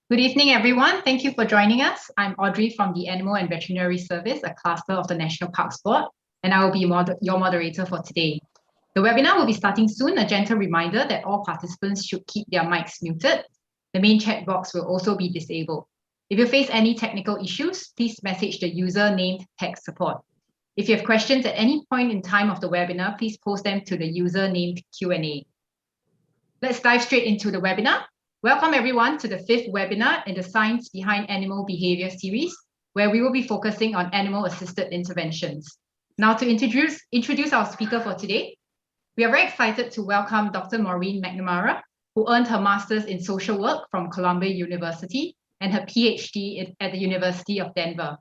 Good evening, everyone. Thank you for joining us. I'm Audrey from the Animal and Veterinary Service, a cluster of the National Parks Board, and I will be your moderator for today. The webinar will be starting soon. A gentle reminder that all participants should keep their mics muted. The main chat box will also be disabled. If you face any technical issues, please message the user named tech support. If you have questions at any point in time of the webinar, please post them to the user named Q&A. Let's dive straight into the webinar. Welcome everyone to the 5th webinar in the Science Behind Animal Behavior series, where we will be focusing on animal-assisted interventions. Now to introduce our speaker for today, we are very excited to welcome Dr. Maureen MacNamara, who earned her Master's in Social Work from Columbia University and her PhD at the University of Denver.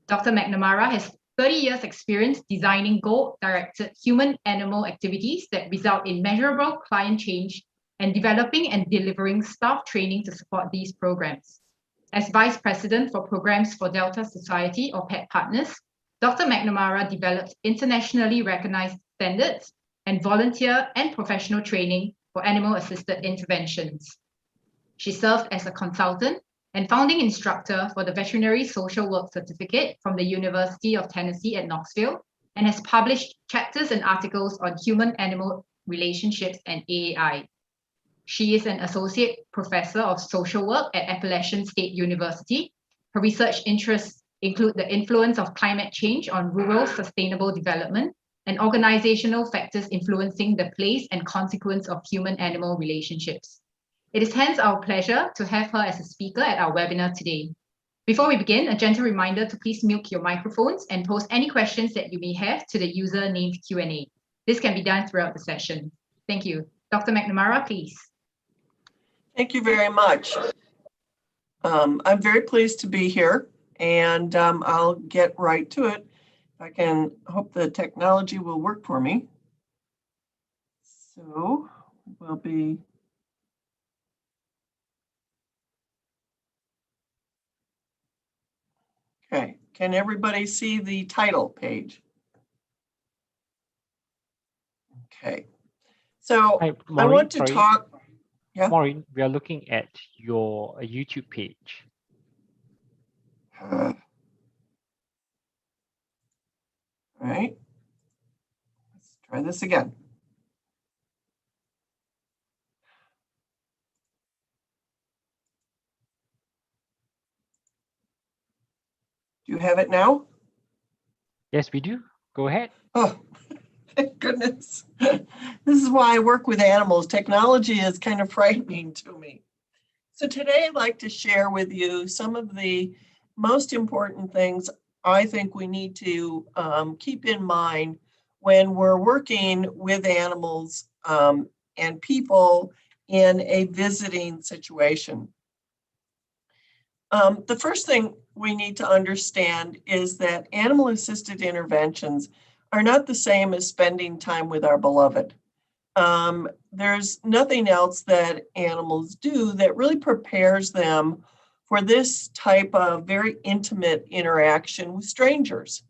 Dr. MacNamara has 30 years experience designing goal-directed human-animal activities that result in measurable client change and developing and delivering staff training to support these programs. As Vice President for Programs for Delta Society or PET Partners, Dr. MacNamara develops internationally recognized standards and volunteer and professional training for animal-assisted interventions. She served as a consultant and founding instructor for the Veterinary Social Work Certificate from the University of Tennessee at Knoxville, and has published chapters and articles on human-animal relationships and AAI. She is an associate professor of social work at Appalachian State University. Her research interests include the influence of climate change on rural sustainable development and organizational factors influencing the place and consequence of human-animal relationships. It is hence our pleasure to have her as a speaker at our webinar today. Before we begin, a gentle reminder to please mute your microphones and post any questions that you may have to the user named Q&A. This can be done throughout the session. Thank you. Dr. MacNamara, please. Thank you very much. I'm very pleased to be here, and I'll get right to it. I hope the technology will work for me. So we'll be okay. Can everybody see the title page? Okay. So Hi, Maureen, I want to talk. Yeah. Maureen, we are looking at your YouTube page. All right. Let's try this again. Do you have it now? Yes, we do. Go ahead. Oh, thank goodness. This is why I work with animals. Technology is kind of frightening to me. So today I'd like to share with you some of the most important things I think we need to keep in mind when we're working with animals and people in a visiting situation. The first thing we need to understand is that animal-assisted interventions are not the same as spending time with our beloved. There's nothing else that animals do that really prepares them for this type of very intimate interaction with strangers.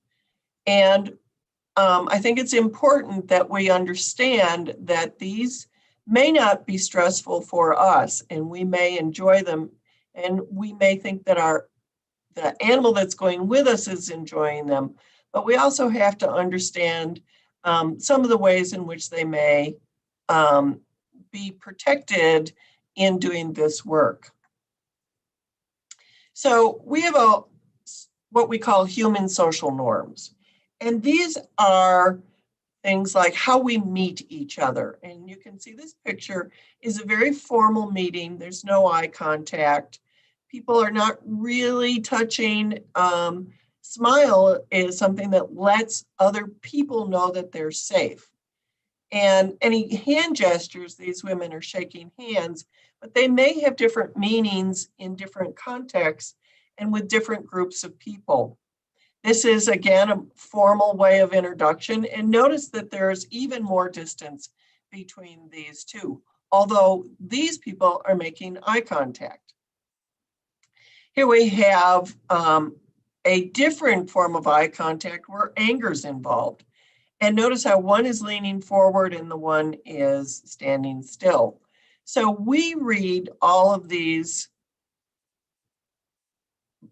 And I think it's important that we understand that these may not be stressful for us, and we may enjoy them, and we may think that the animal that's going with us is enjoying them. But we also have to understand some of the ways in which they may be protected in doing this work. So we have what we call human social norms. And these are things like how we meet each other. And you can see this picture is a very formal meeting. There's no eye contact. People are not really touching. Smile is something that lets other people know that they're safe. And any hand gestures, these women are shaking hands, but they may have different meanings in different contexts and with different groups of people. This is, again, a formal way of introduction. And notice that there's even more distance between these two, although these people are making eye contact. Here we have a different form of eye contact where anger is involved. And notice how one is leaning forward and the one is standing still. So we read all of these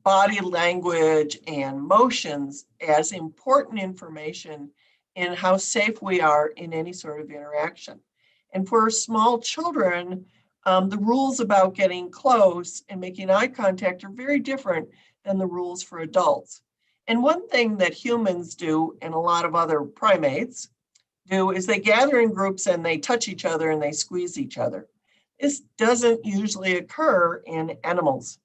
body language and motions as important information in how safe we are in any sort of interaction. And for small children, the rules about getting close and making eye contact are very different than the rules for adults. And one thing that humans do, and a lot of other primates do, is they gather in groups and they touch each other and they squeeze each other. This doesn't usually occur in animals.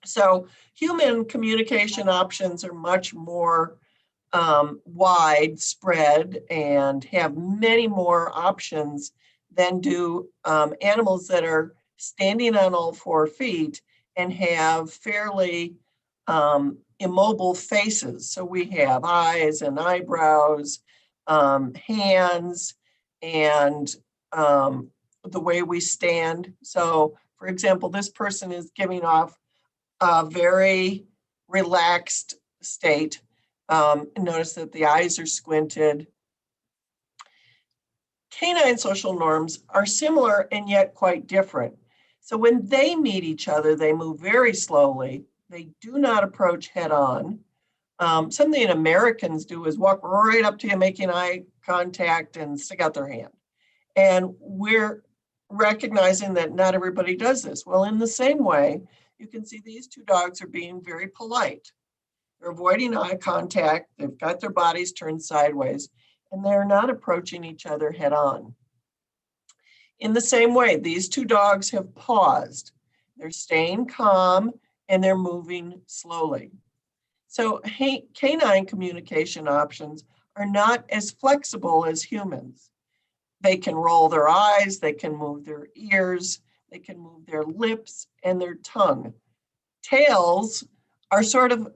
So human communication options are much more widespread and have many more options than do animals that are standing on all 4 feet and have fairly immobile faces. So we have eyes and eyebrows, hands, and the way we stand. So for example, this person is giving off a very relaxed state. Notice that the eyes are squinted. Canine social norms are similar and yet quite different. So when they meet each other, they move very slowly. They do not approach head on. Something Americans do is walk right up to you, making eye contact and stick out their hand. And we're recognizing that not everybody does this. Well, in the same way, you can see these 2 dogs are being very polite. They're avoiding eye contact. They've got their bodies turned sideways, and they're not approaching each other head on. In the same way, these 2 dogs have paused. They're staying calm and they're moving slowly. So canine communication options are not as flexible as humans. They can roll their eyes, they can move their ears, they can move their lips and their tongue. Tails are sort of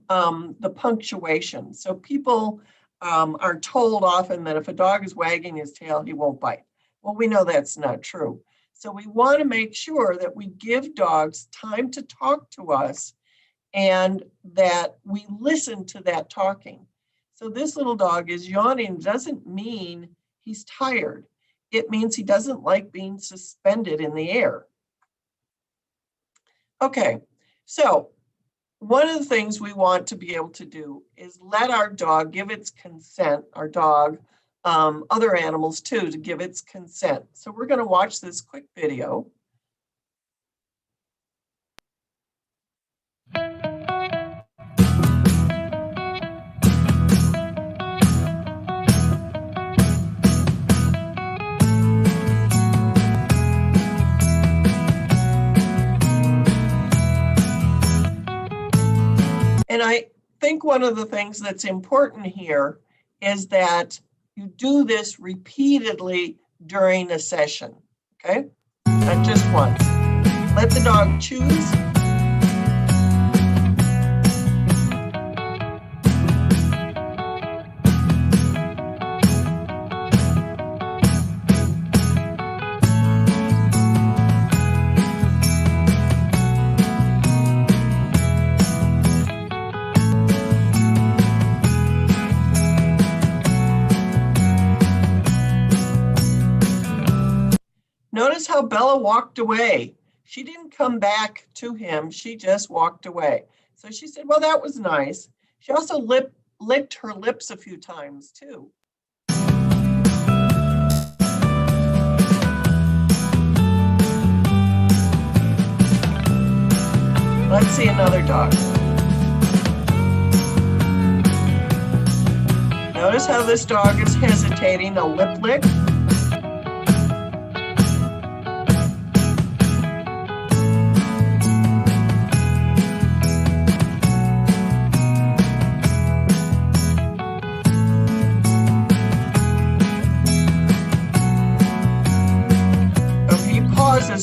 the punctuation. So people are told often that if a dog is wagging his tail, he won't bite. Well, we know that's not true. So we want to make sure that we give dogs time to talk to us and that we listen to that talking. So this little dog is yawning doesn't mean he's tired. It means he doesn't like being suspended in the air. Okay, so one of the things we want to be able to do is let our dog give its consent, our dog, other animals too, to give its consent. So we're going to watch this quick video. And I think one of the things that's important here is that you do this repeatedly during a session, okay? Not just once. Let the dog choose. Notice how Bella walked away. She didn't come back to him. She just walked away. So she said, well, that was nice. She also licked her lips a few times too. Let's see another dog. Notice how this dog is hesitating, a lip lick.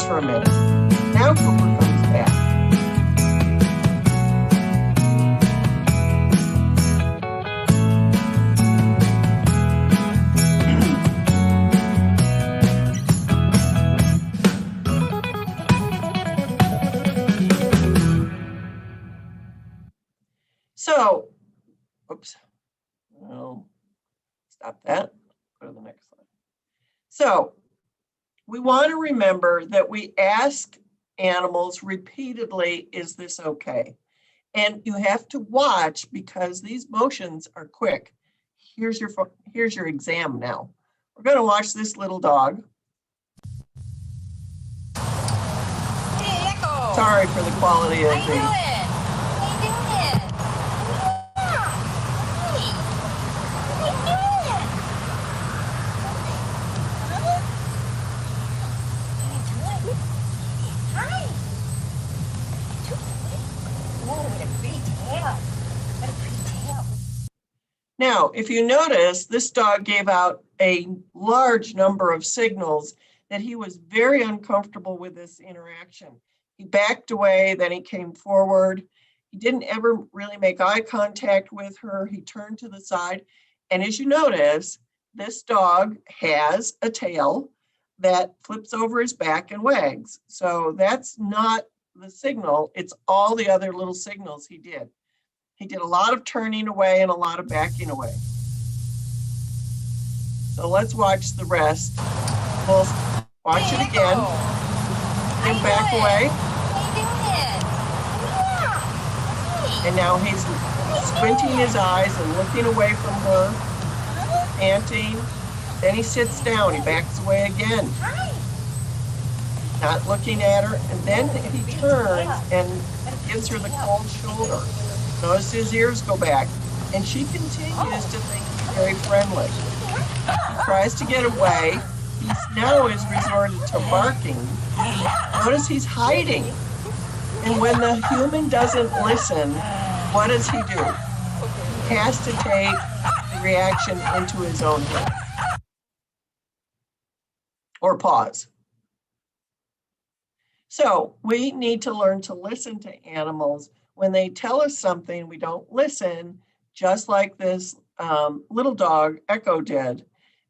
For a minute. Now Cooper comes back. So, oops. No, stop that. Go to the next slide. So, we want to remember that we ask animals repeatedly, is this okay? And you have to watch because these motions are quick. Here's your exam now. We're going to watch this little dog. Hey, Echo. Sorry for the quality of How you doing? How you doing? Yeah. Hey. How you doing? How you doing? Hi. Whoa, what a pretty tail. What a pretty tail. Now, if you notice, this dog gave out a large number of signals that he was very uncomfortable with this interaction. He backed away, then he came forward. He didn't ever really make eye contact with her. He turned to the side. And as you notice, this dog has a tail that flips over his back and wags. So that's not the signal. It's all the other little signals he did. He did a lot of turning away and a lot of backing away. So let's watch the rest. We'll watch it again. Him back away. And now he's squinting his eyes and looking away from her, panting. Then he sits down, he backs away again. Not looking at her, and then he turns and gives her the cold shoulder. Notice his ears go back, and she continues to think he's very friendly. He tries to get away. He now is resorted to barking. Notice he's hiding. And when the human doesn't listen, what does he do? He has to take the reaction into his own hands. Or pause. So we need to learn to listen to animals. When they tell us something, we don't listen, just like this little dog, Echo, did.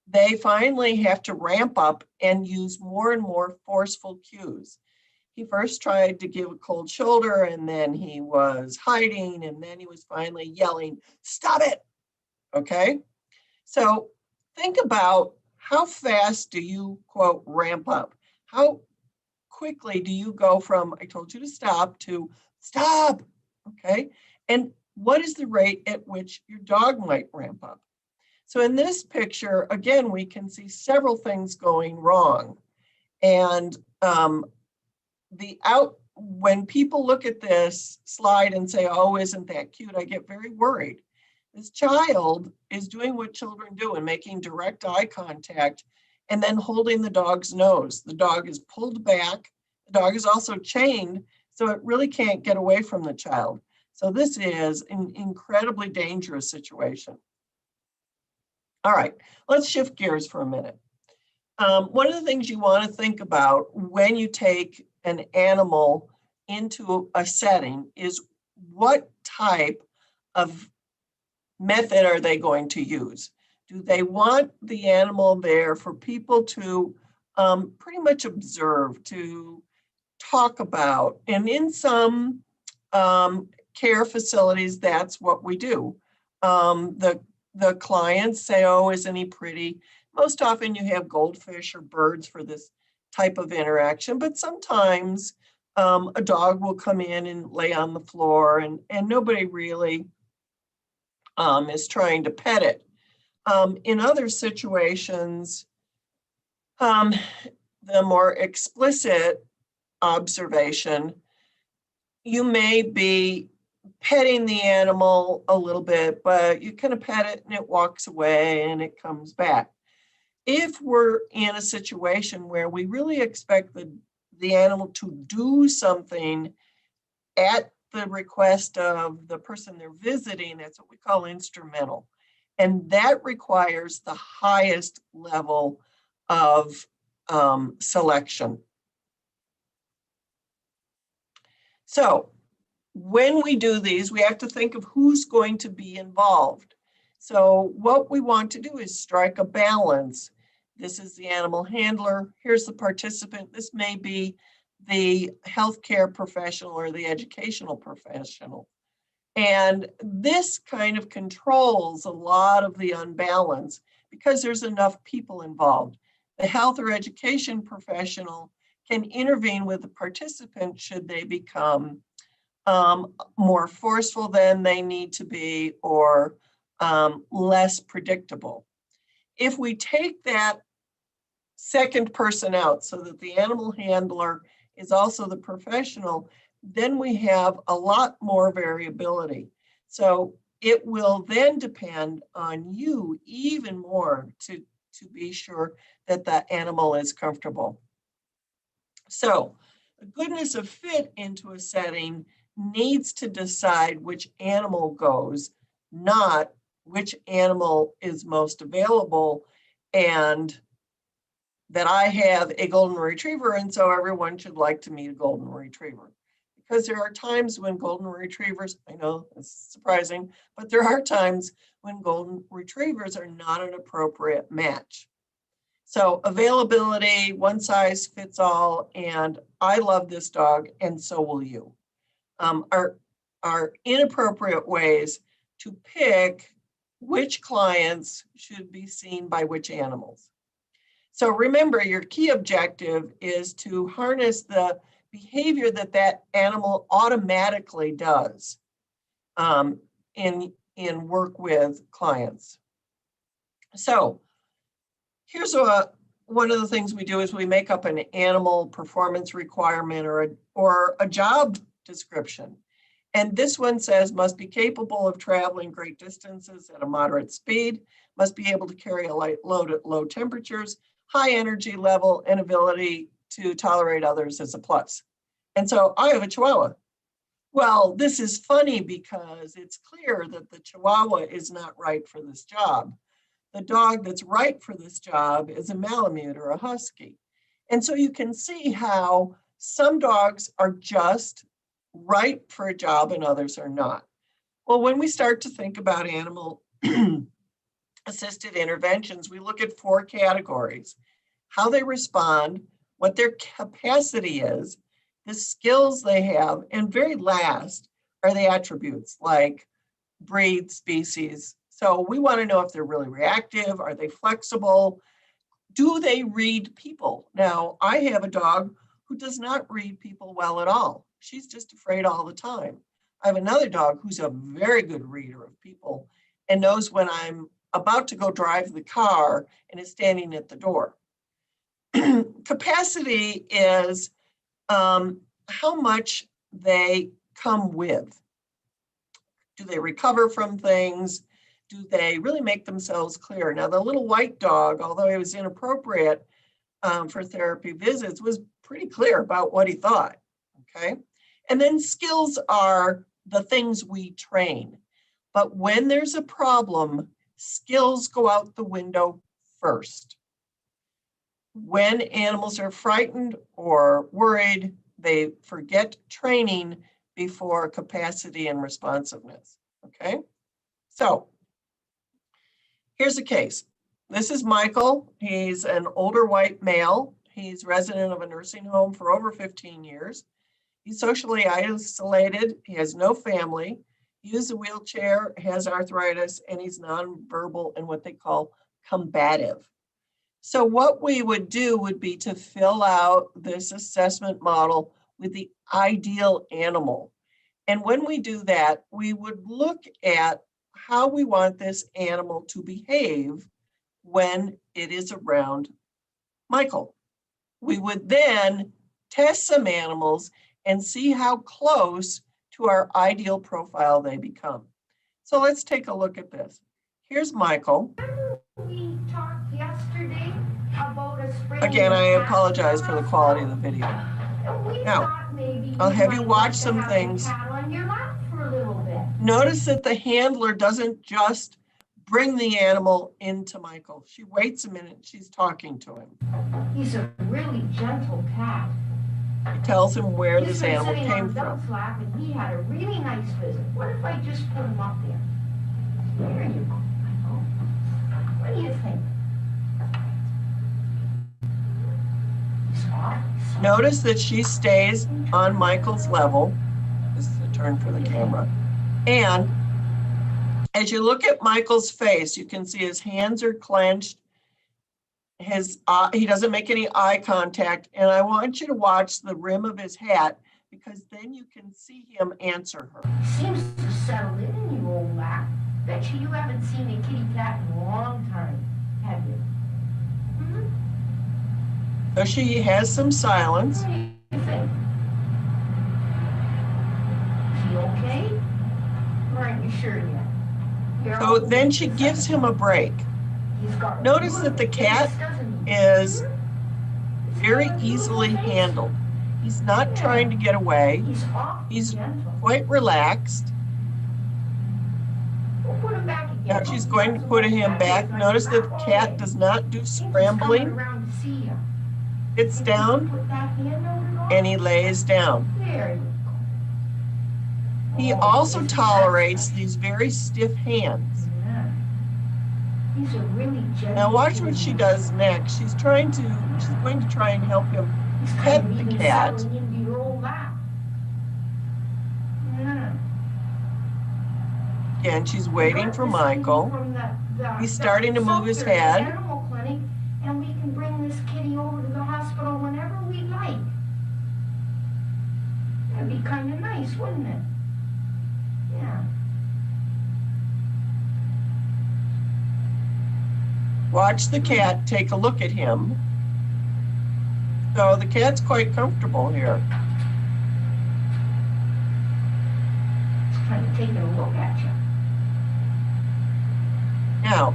They finally have to ramp up and use more and more forceful cues. He first tried to give a cold shoulder, and then he was hiding, and then he was finally yelling, "Stop it!" Okay? So think about how fast do you, quote, ramp up? How quickly do you go from, I told you to stop, to stop? Okay, and what is the rate at which your dog might ramp up? So in this picture, again, we can see several things going wrong. And when people look at this slide and say, "Oh, isn't that cute?" I get very worried. This child is doing what children do and making direct eye contact and then holding the dog's nose. The dog is pulled back. The dog is also chained, so it really can't get away from the child. So this is an incredibly dangerous situation. All right, let's shift gears for a minute. One of the things you want to think about when you take an animal into a setting is what type of method are they going to use? Do they want the animal there for people to pretty much observe, to talk about? And in some care facilities, that's what we do. The clients say, "Oh, isn't he pretty?" Most often you have goldfish or birds for this type of interaction, but sometimes a dog will come in and lay on the floor, and nobody really is trying to pet it. In other situations, the more explicit observation, you may be petting the animal a little bit, but you kind of pet it and it walks away and it comes back. If we're in a situation where we really expect the animal to do something at the request of the person they're visiting, that's what we call instrumental. And that requires the highest level of selection. So when we do these, we have to think of who's going to be involved. So what we want to do is strike a balance. This is the animal handler. Here's the participant. This may be the healthcare professional or the educational professional. And this kind of controls a lot of the unbalance because there's enough people involved. The health or education professional can intervene with the participant should they become more forceful than they need to be, or less predictable. If we take that second person out so that the animal handler is also the professional, then we have a lot more variability. So it will then depend on you even more to be sure that the animal is comfortable. So the goodness of fit into a setting needs to decide which animal goes, not which animal is most available, and that I have a golden retriever, and so everyone should like to meet a golden retriever. Because there are times when golden retrievers, I know it's surprising, but there are times when golden retrievers are not an appropriate match. So availability, one size fits all, and I love this dog, and so will you, are inappropriate ways to pick which clients should be seen by which animals. So remember, your key objective is to harness the behavior that that animal automatically does in work with clients. So here's one of the things we do is we make up an animal performance requirement or a job description. And this one says must be capable of traveling great distances at a moderate speed, must be able to carry a light load at low temperatures, high energy level, and ability to tolerate others as a plus. And so I have a Chihuahua. Well, this is funny because it's clear that the Chihuahua is not right for this job. The dog that's right for this job is a Malamute or a Husky. And so you can see how some dogs are just right for a job and others are not. Well, when we start to think about animal assisted interventions, we look at 4 categories: how they respond, what their capacity is, the skills they have, and very last are the attributes like breed, species. So we want to know if they're really reactive, are they flexible, do they read people? Now, I have a dog who does not read people well at all. She's just afraid all the time. I have another dog who's a very good reader of people and knows when I'm about to go drive the car and is standing at the door. Capacity is how much they come with. Do they recover from things? Do they really make themselves clear? Now, the little white dog, although he was inappropriate for therapy visits, was pretty clear about what he thought, okay? And then skills are the things we train. But when there's a problem, skills go out the window first. When animals are frightened or worried, they forget training before capacity and responsiveness, okay? So here's a case. This is Michael. He's an older white male. He's resident of a nursing home for over 15 years. He's socially isolated. He has no family. He uses a wheelchair, has arthritis, and he's nonverbal and what they call combative. So what we would do would be to fill out this assessment model with the ideal animal. And when we do that, we would look at how we want this animal to behave when it is around Michael. We would then test some animals and see how close to our ideal profile they become. So let's take a look at this. Here's Michael. We talked yesterday about a spring. Again, I apologize for the quality of the video. Now, I'll have you watch some things. Notice that the handler doesn't just bring the animal into Michael. She waits a minute, she's talking to him. He's a really gentle cat. He tells him where this animal came from. And he had a really nice visit. What if I just put him up there? There you go, Michael. What do you think? Notice that she stays on Michael's level. This is a turn for the camera. And as you look at Michael's face, you can see his hands are clenched. He doesn't make any eye contact. And I want you to watch the rim of his hat because then you can see him answer her. Seems to settle in your old lap. Bet you haven't seen a kitty cat in a long time, have you? So she has some silence. What do you think? Is he okay? Or aren't you sure yet? So then she gives him a break. Notice that the cat is very easily handled. He's not trying to get away. He's quite relaxed. Now she's going to put him back. Notice that the cat does not do scrambling. Sits down and he lays down. He also tolerates these very stiff hands. Now watch what she does next. She's going to try and help him pet the cat. Again, she's waiting for Michael. He's starting to move his head. And we can bring this kitty over to the hospital whenever we like. That'd be kind of nice, wouldn't it? Yeah. Watch the cat take a look at him. So the cat's quite comfortable here. It's kind of taking a look at you. Now,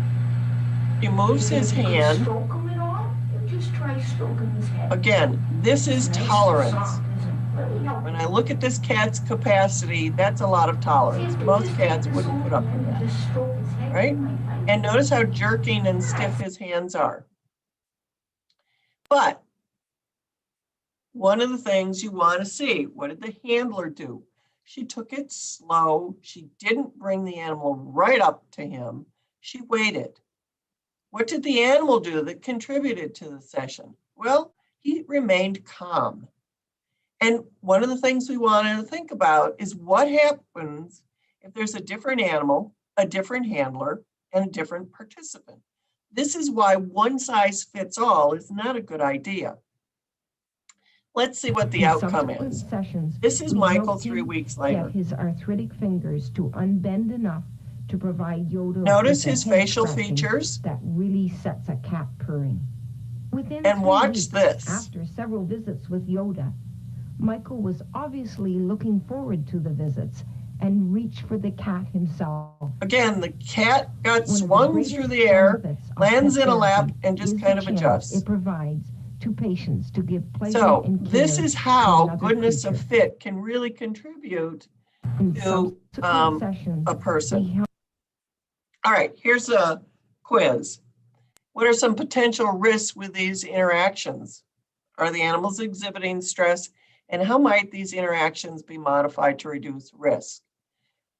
he moves his hand. Stroke him at all? Just try stroking his head. Again, this is Nice and tolerance. soft, isn't it? Let me help When you. I look at this cat's capacity, that's a lot of tolerance. Most cats wouldn't put up with that. Just stroke his head. Right? You might find And notice how jerking and stiff his hands are. But one of the things you want to see, what did the handler do? She took it slow. She didn't bring the animal right up to him. She waited. What did the animal do that contributed to the session? Well, he remained calm. And one of the things we wanted to think about is what happens if there's a different animal, a different handler, and a different participant. This is why one size fits all is not a good idea. Let's see what the outcome is. This is Michael 3 weeks later. Get his arthritic fingers to unbend enough to provide Yoda. Notice with his a head facial scratching features. that really sets a cat purring. Within And 3 watch weeks, this. After several visits with Yoda, Michael was obviously looking forward to the visits and reached for the cat himself. Again, the cat got One of the swung greatest through the air, benefits of lands pet in a lap, therapy and just is kind the of chance adjusts. it provides to patients to give pleasure So and this care is how to another goodness of creature. fit can really contribute In to subsequent sessions, a person. we help All right, here's a quiz. What are some potential risks with these interactions? Are the animals exhibiting stress? And how might these interactions be modified to reduce risk?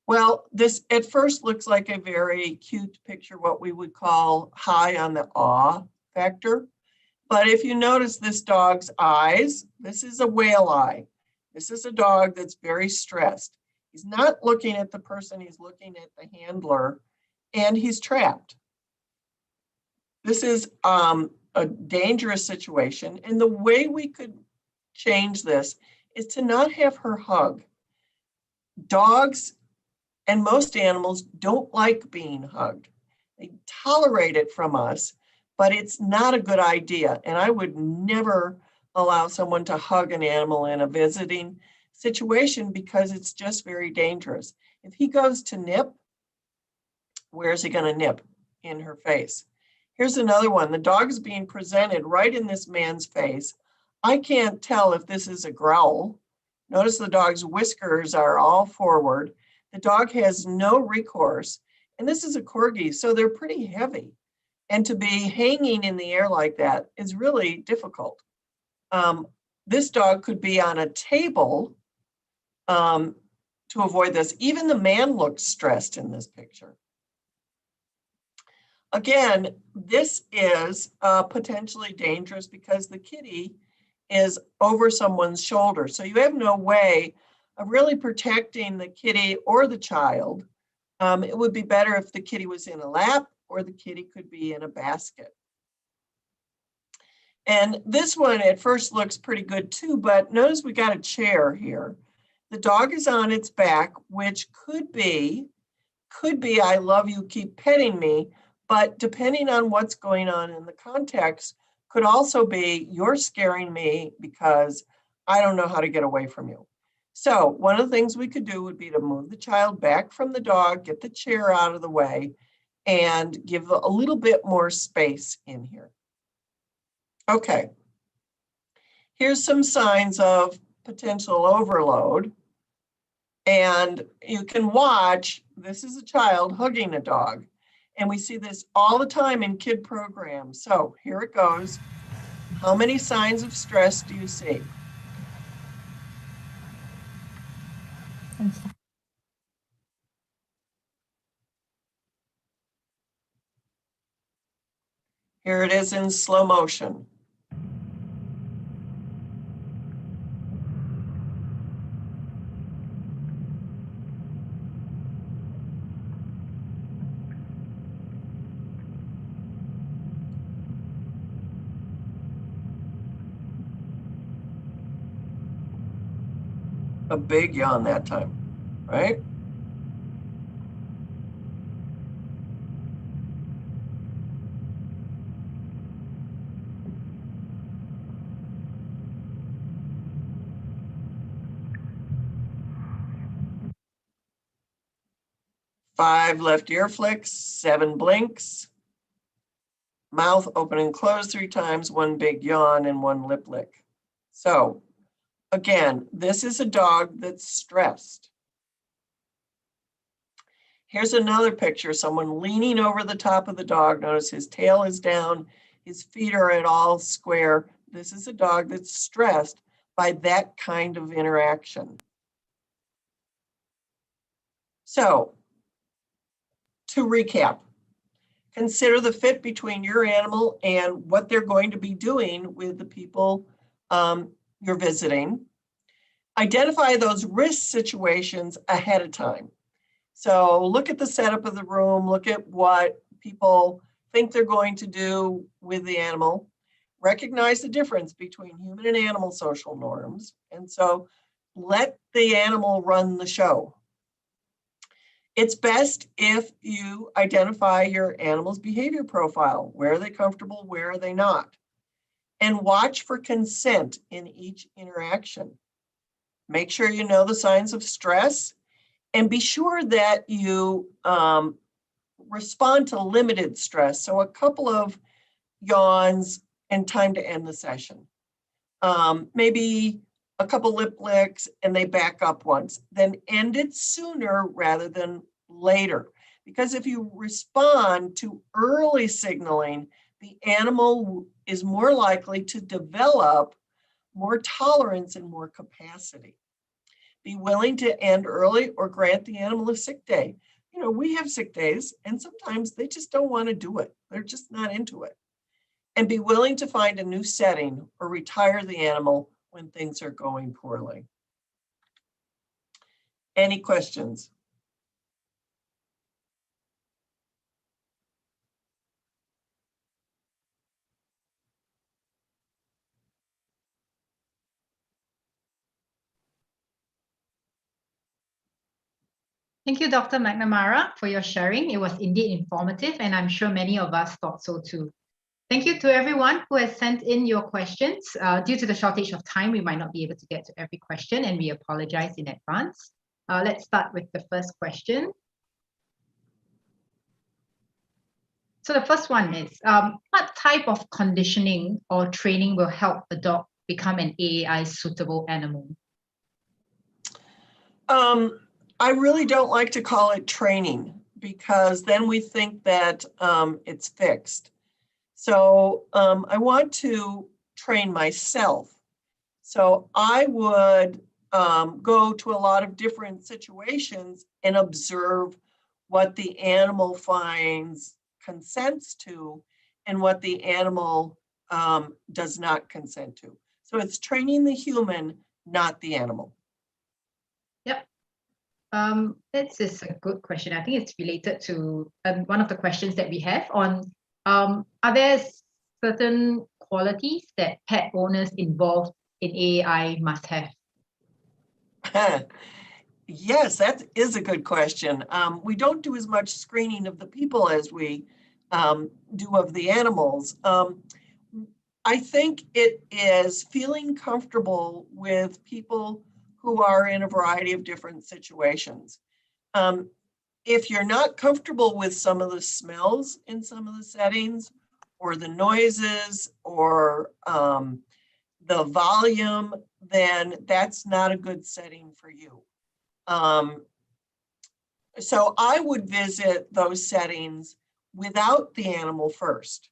Well, this at first looks like a very cute picture, what we would call high on the awe factor. But if you notice this dog's eyes, this is a whale eye. This is a dog that's very stressed. He's not looking at the person, he's looking at the handler, and he's trapped. This is a dangerous situation. And the way we could change this is to not have her hug. Dogs and most animals don't like being hugged. They tolerate it from us, but it's not a good idea. And I would never allow someone to hug an animal in a visiting situation because it's just very dangerous. If he goes to nip, where is he going to nip? In her face. Here's another one. The dog is being presented right in this man's face. I can't tell if this is a growl. Notice the dog's whiskers are all forward. The dog has no recourse. And this is a corgi, so they're pretty heavy. And to be hanging in the air like that is really difficult. This dog could be on a table to avoid this. Even the man looks stressed in this picture. Again, this is potentially dangerous because the kitty is over someone's shoulder. So you have no way of really protecting the kitty or the child. It would be better if the kitty was in a lap or the kitty could be in a basket. And this one at first looks pretty good too, but notice we got a chair here. The dog is on its back, which could be, I love you, keep petting me, but depending on what's going on in the context, could also be you're scaring me because I don't know how to get away from you. So one of the things we could do would be to move the child back from the dog, get the chair out of the way, and give a little bit more space in here. Okay, here's some signs of potential overload. And you can watch, this is a child hugging a dog. And we see this all the time in kid programs. So here it goes. How many signs of stress do you see? Here it is in slow motion. A big yawn that time, right? Five left ear flicks, 7 blinks, mouth open and close 3 times, 1 big yawn and 1 lip lick. So again, this is a dog that's stressed. Here's another picture, someone leaning over the top of the dog. Notice his tail is down, his feet are at all square. This is a dog that's stressed by that kind of interaction. So, to recap, consider the fit between your animal and what they're going to be doing with the people you're visiting. Identify those risk situations ahead of time. So look at the setup of the room, look at what people think they're going to do with the animal. Recognize the difference between human and animal social norms. And so let the animal run the show. It's best if you identify your animal's behavior profile. Where are they comfortable? Where are they not? And watch for consent in each interaction. Make sure you know the signs of stress and be sure that you respond to limited stress. So a couple of yawns and time to end the session. Maybe a couple lip licks and they back up once, then end it sooner rather than later. Because if you respond to early signaling, the animal is more likely to develop more tolerance and more capacity. Be willing to end early or grant the animal a sick day. You know, we have sick days and sometimes they just don't want to do it. They're just not into it. And be willing to find a new setting or retire the animal when things are going poorly. Any questions? Thank you, Dr. MacNamara, for your sharing. It was indeed informative, and I'm sure many of us thought so too. Thank you to everyone who has sent in your questions. Due to the shortage of time, we might not be able to get to every question, and we apologize in advance. Let's start with the first question. So the first one is, what type of conditioning or training will help a dog become an AAI suitable animal? I really don't like to call it training because then we think that it's fixed. So I want to train myself. So I would go to a lot of different situations and observe what the animal finds consents to and what the animal does not consent to. So it's training the human, not the animal. Yep. This is a good question. I think it's related to one of the questions that we have on, are there certain qualities that pet owners involved in AAI must have? Yes, that is a good question. We don't do as much screening of the people as we do of the animals. I think it is feeling comfortable with people who are in a variety of different situations. If you're not comfortable with some of the smells in some of the settings, or the noises, or the volume, then that's not a good setting for you. So I would visit those settings without the animal first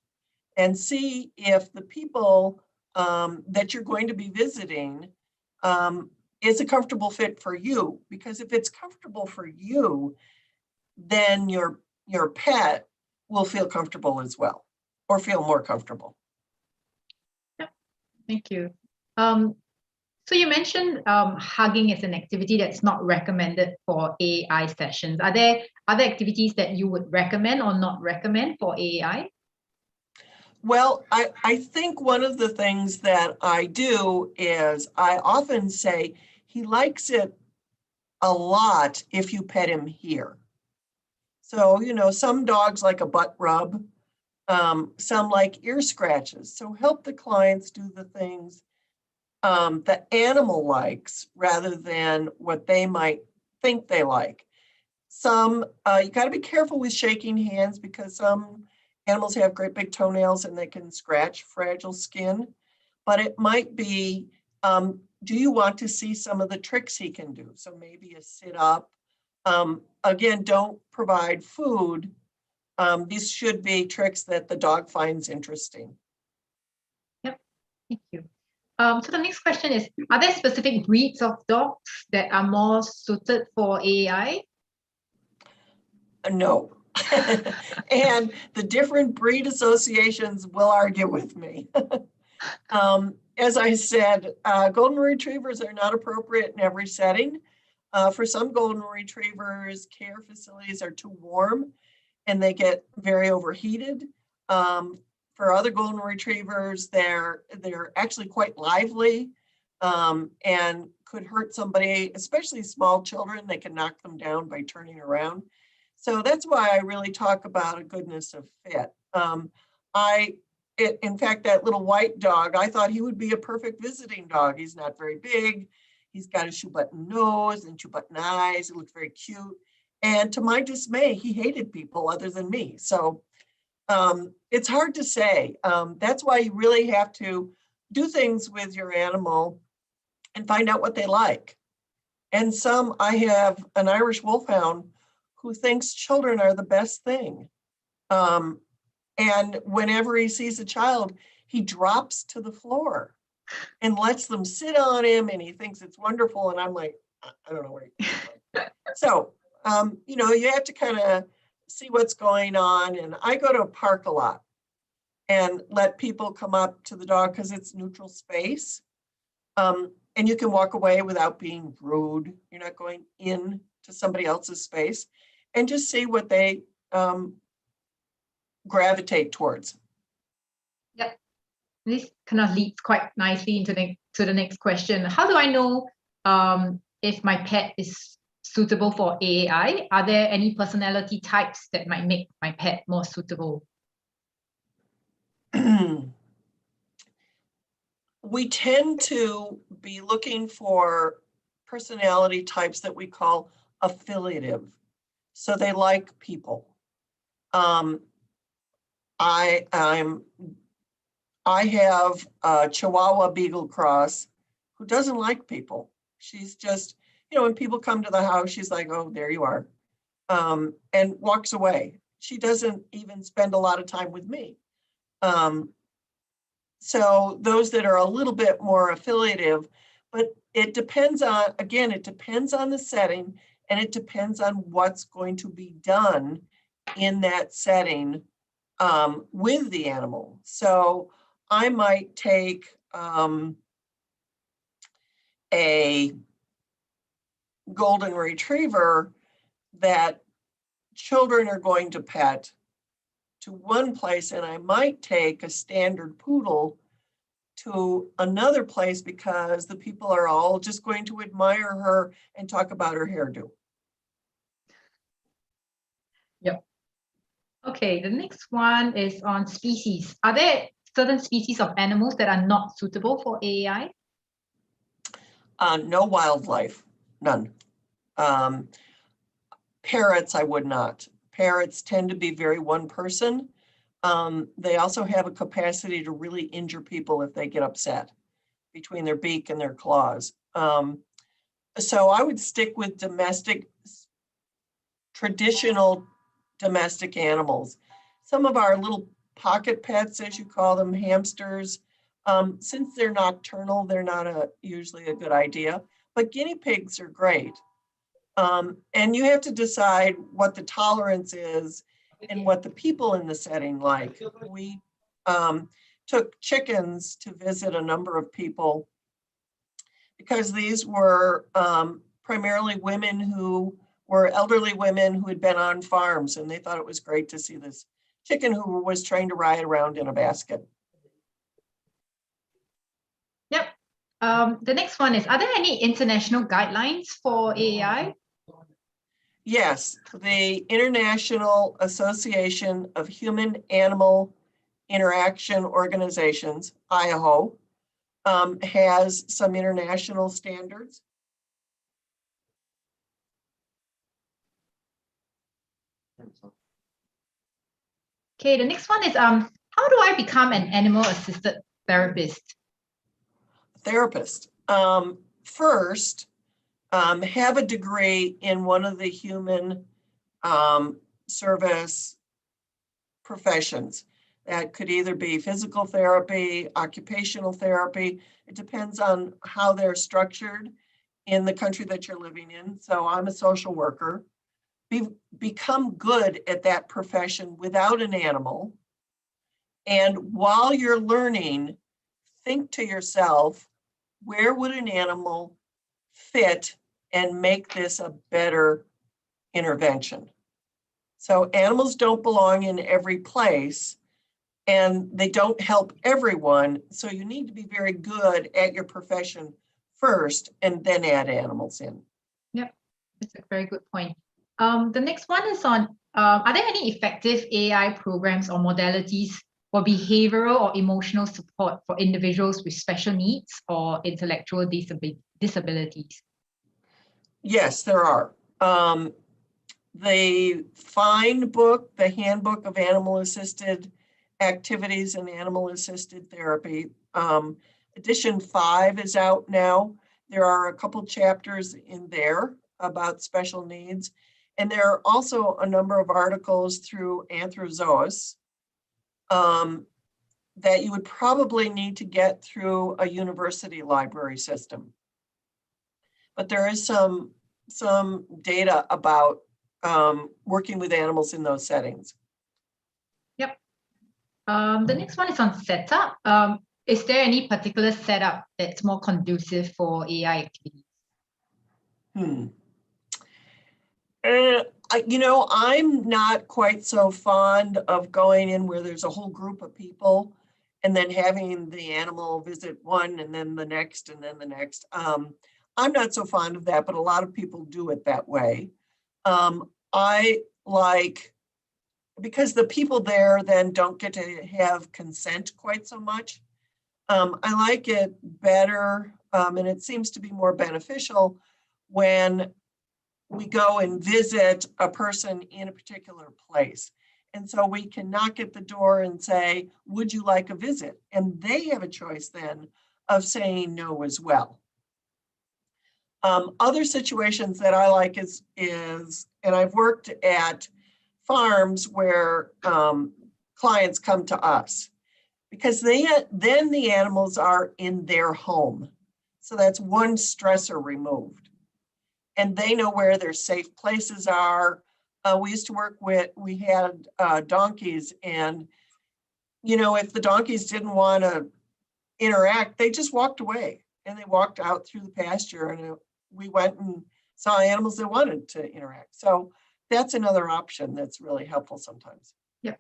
and see if the people that you're going to be visiting is a comfortable fit for you. Because if it's comfortable for you, then your pet will feel comfortable as well, or feel more comfortable. Yep. Thank you. So you mentioned hugging is an activity that's not recommended for AAI sessions. Are there other activities that you would recommend or not recommend for AAI? Well, I think one of the things that I do is I often say he likes it a lot if you pet him here. So, some dogs like a butt rub, some like ear scratches. So help the clients do the things the animal likes rather than what they might think they like. Some, you got to be careful with shaking hands because some animals have great big toenails and they can scratch fragile skin. But it might be, do you want to see some of the tricks he can do? So maybe a sit up. Again, don't provide food. These should be tricks that the dog finds interesting. Yep, thank you. So the next question is, are there specific breeds of dogs that are more suited for AAI? No. And the different breed associations will argue with me. As I said, golden retrievers are not appropriate in every setting. For some golden retrievers, care facilities are too warm and they get very overheated. For other golden retrievers, they're actually quite lively and could hurt somebody, especially small children. They can knock them down by turning around. So that's why I really talk about a goodness of fit. In fact, that little white dog, I thought he would be a perfect visiting dog. He's not very big. He's got a shoe button nose and shoe button eyes. He looks very cute. And to my dismay, he hated people other than me. So it's hard to say. That's why you really have to do things with your animal and find out what they like. And I have an Irish Wolfhound who thinks children are the best thing. And whenever he sees a child, he drops to the floor and lets them sit on him, and he thinks it's wonderful. And I'm like, I don't know where he came from. So, you have to kind of see what's going on. And I go to a park a lot and let people come up to the dog because it's neutral space. And you can walk away without being rude. You're not going in to somebody else's space, and just see what they gravitate towards. Yep. This kind of leads quite nicely into the next question. How do I know if my pet is suitable for AAI? Are there any personality types that might make my pet more suitable? We tend to be looking for personality types that we call affiliative. So they like people. I have a Chihuahua Beagle Cross who doesn't like people. She's just, when people come to the house, she's like, oh, there you are, and walks away. She doesn't even spend a lot of time with me. So those that are a little bit more affiliative, but it depends on the setting, and it depends on what's going to be done in that setting with the animal. So I might take a golden retriever that children are going to pet to one place, and I might take a standard poodle to another place because the people are all just going to admire her and talk about her hairdo. Yep. Okay, the next one is on species. Are there certain species of animals that are not suitable for AI? No wildlife, none. Parrots, I would not. Parrots tend to be very one person. They also have a capacity to really injure people if they get upset between their beak and their claws. So I would stick with traditional domestic animals. Some of our little pocket pets, as you call them, hamsters, since they're nocturnal, they're not usually a good idea, but guinea pigs are great. And you have to decide what the tolerance is and what the people in the setting like. We took chickens to visit a number of people because these were primarily women who were elderly women who had been on farms, and they thought it was great to see this chicken who was trying to ride around in a basket. Yep. The next one is, are there any international guidelines for AI? Yes, the International Association of Human-Animal Interaction Organizations, IAHO, has some international standards. Okay, the next one is, how do I become an animal-assisted therapist? Therapist. First, have a degree in one of the human service professions. That could either be physical therapy, occupational therapy. It depends on how they're structured in the country that you're living in. So I'm a social worker. Become good at that profession without an animal. And while you're learning, think to yourself, where would an animal fit and make this a better intervention? So animals don't belong in every place and they don't help everyone. So you need to be very good at your profession first and then add animals in. Yep, that's a very good point. The next one is on, are there any effective AI programs or modalities for behavioral or emotional support for individuals with special needs or intellectual disabilities? Yes, there are. The FIND book, the Handbook of Animal-Assisted Activities and Animal-Assisted Therapy, edition 5 is out now. There are a couple chapters in there about special needs. And there are also a number of articles through Anthrozoos that you would probably need to get through a university library system. But there is some data about working with animals in those settings. Yep. The next one is on setup. Is there any particular setup that's more conducive for AI activities? I'm not quite so fond of going in where there's a whole group of people and then having the animal visit one and then the next and then the next. I'm not so fond of that, but a lot of people do it that way. I like, because the people there then don't get to have consent quite so much. I like it better, and it seems to be more beneficial when we go and visit a person in a particular place. And so we can knock at the door and say, would you like a visit? And they have a choice then of saying no as well. Other situations that I like is, and I've worked at farms where clients come to us because then the animals are in their home. So that's one stressor removed. And they know where their safe places are. We used to work with, we had donkeys, and if the donkeys didn't want to interact, they just walked away and they walked out through the pasture, and we went and saw animals that wanted to interact. So that's another option that's really helpful sometimes. Yep.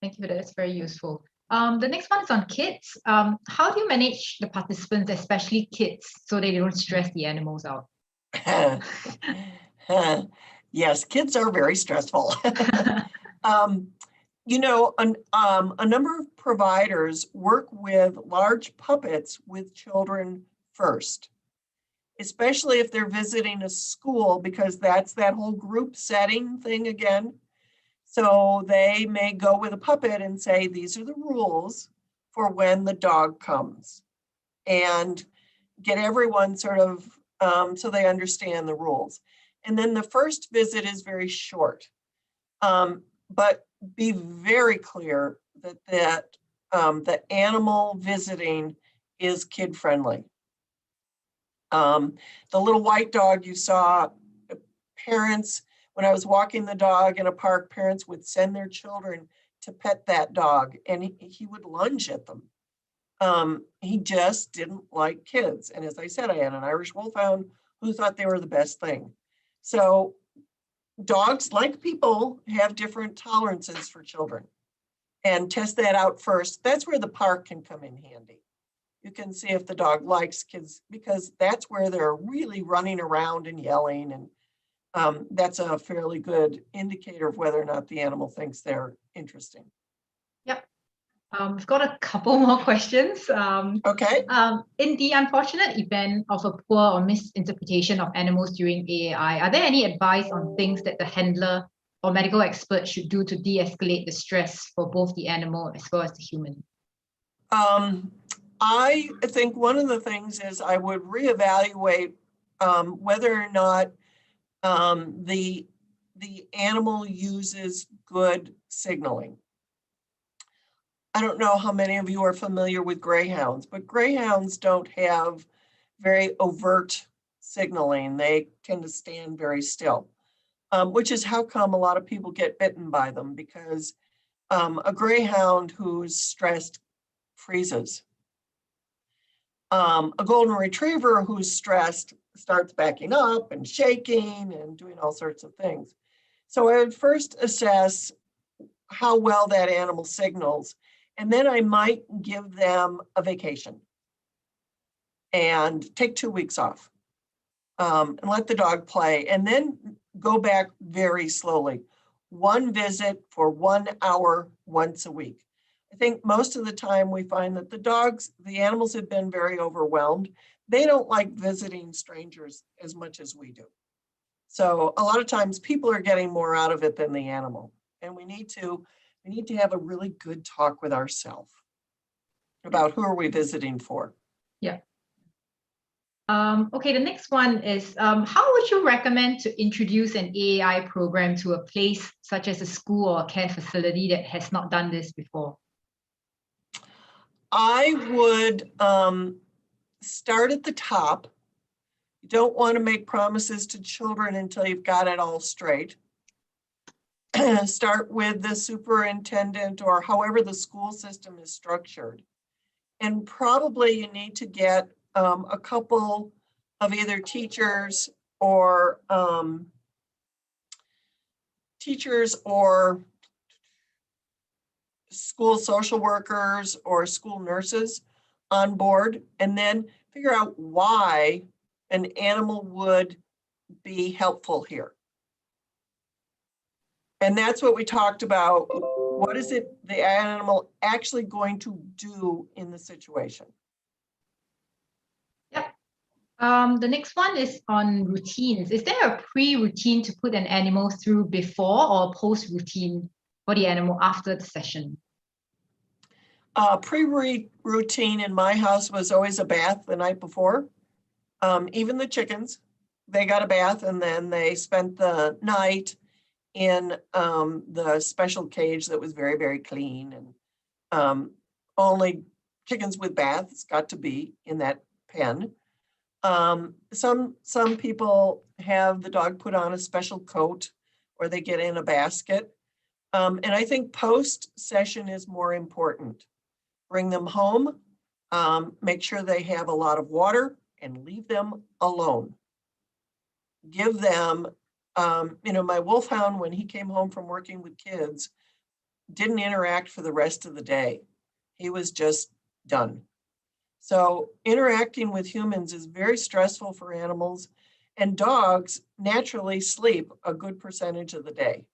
Thank you for that. It's very useful. The next one is on kids. How do you manage the participants, especially kids, so they don't stress the animals out? Yes, kids are very stressful. You know, a number of providers work with large puppets with children first, especially if they're visiting a school, because that's that whole group setting thing again. So they may go with a puppet and say, these are the rules for when the dog comes, and get everyone sort of so they understand the rules. And then the first visit is very short, but be very clear that the animal visiting is kid friendly. The little white dog you saw, parents, when I was walking the dog in a park, parents would send their children to pet that dog, and he would lunge at them. He just didn't like kids. And as I said, I had an Irish Wolfhound who thought they were the best thing. So dogs, like people, have different tolerances for children, and test that out first. That's where the park can come in handy. You can see if the dog likes kids, because that's where they're really running around and yelling, and that's a fairly good indicator of whether or not the animal thinks they're interesting. Yep. We've got a couple more questions. Okay. In the unfortunate event of a poor or misinterpretation of animals during AAI, are there any advice on things that the handler or medical expert should do to de-escalate the stress for both the animal as well as the human? I think one of the things is I would reevaluate whether or not the animal uses good signaling. I don't know how many of you are familiar with greyhounds, but greyhounds don't have very overt signaling. They tend to stand very still, which is how come a lot of people get bitten by them, because a greyhound who's stressed freezes. A golden retriever who's stressed starts backing up and shaking and doing all sorts of things. So I would first assess how well that animal signals, and then I might give them a vacation and take 2 weeks off, and let the dog play, and then go back very slowly. One visit for 1 hour once a week. I think most of the time we find that the animals have been very overwhelmed. They don't like visiting strangers as much as we do. So a lot of times people are getting more out of it than the animal. And we need to have a really good talk with ourselves about who are we visiting for. Yeah. Okay, the next one is, how would you recommend to introduce an AAI program to a place such as a school or a care facility that has not done this before? I would start at the top. You don't want to make promises to children until you've got it all straight. Start with the superintendent or however the school system is structured. And probably you need to get a couple of either teachers or school social workers or school nurses on board, and then figure out why an animal would be helpful here. And that's what we talked about. What is it the animal actually going to do in the situation? Yep. The next one is on routines. Is there a pre-routine to put an animal through before or post-routine for the animal after the session? Pre-routine in my house was always a bath the night before. Even the chickens, they got a bath, and then they spent the night in the special cage that was very, very clean, and only chickens with baths got to be in that pen. Some people have the dog put on a special coat, or they get in a basket. And I think post-session is more important. Bring them home, make sure they have a lot of water, and leave them alone. Give them, my wolfhound, when he came home from working with kids, didn't interact for the rest of the day. He was just done. So interacting with humans is very stressful for animals, and dogs naturally sleep a good percentage of the day.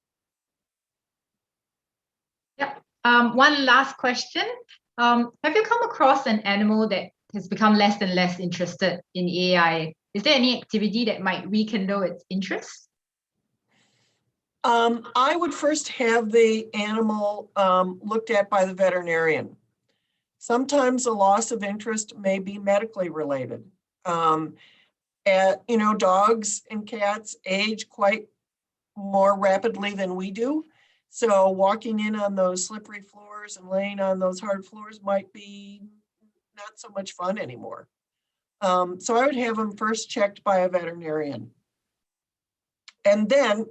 Yep. One last question. Have you come across an animal that has become less and less interested in AI? Is there any activity that might rekindle its interest? I would first have the animal looked at by the veterinarian. Sometimes a loss of interest may be medically related. Dogs and cats age quite more rapidly than we do. So walking in on those slippery floors and laying on those hard floors might be not so much fun anymore. So I would have them first checked by a veterinarian. And then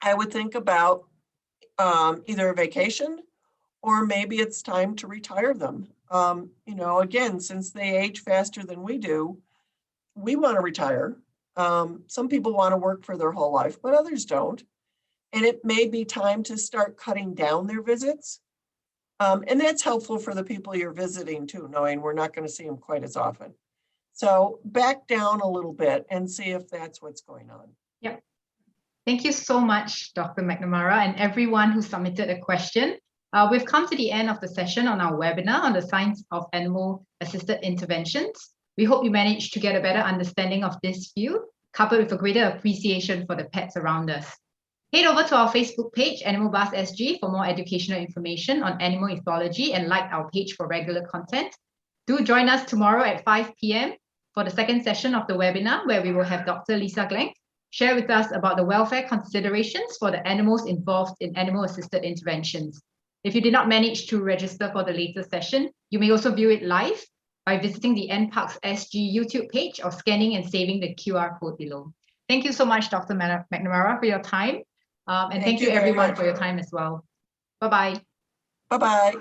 I would think about either a vacation or maybe it's time to retire them. Again, since they age faster than we do, we want to retire. Some people want to work for their whole life, but others don't. And it may be time to start cutting down their visits. And that's helpful for the people you're visiting too, knowing we're not going to see them quite as often. So back down a little bit and see if that's what's going on. Yep. Thank you so much, Dr. MacNamara, and everyone who submitted a question. We've come to the end of the session on our webinar on the science of animal-assisted interventions. We hope you managed to get a better understanding of this field, coupled with a greater appreciation for the pets around us. Head over to our Facebook page, Animal Buzz SG, for more educational information on animal ethology and like our page for regular content. Do join us tomorrow at 5 p.m. for the second session of the webinar, where we will have Dr. Lisa Glenk share with us about the welfare considerations for the animals involved in animal-assisted interventions. If you did not manage to register for the later session, you may also view it live by visiting the NParks SG YouTube page or scanning and saving the QR code below. Thank you so much, Dr. MacNamara, for your time. And thank you everyone for your time as well. Bye-bye. Bye-bye.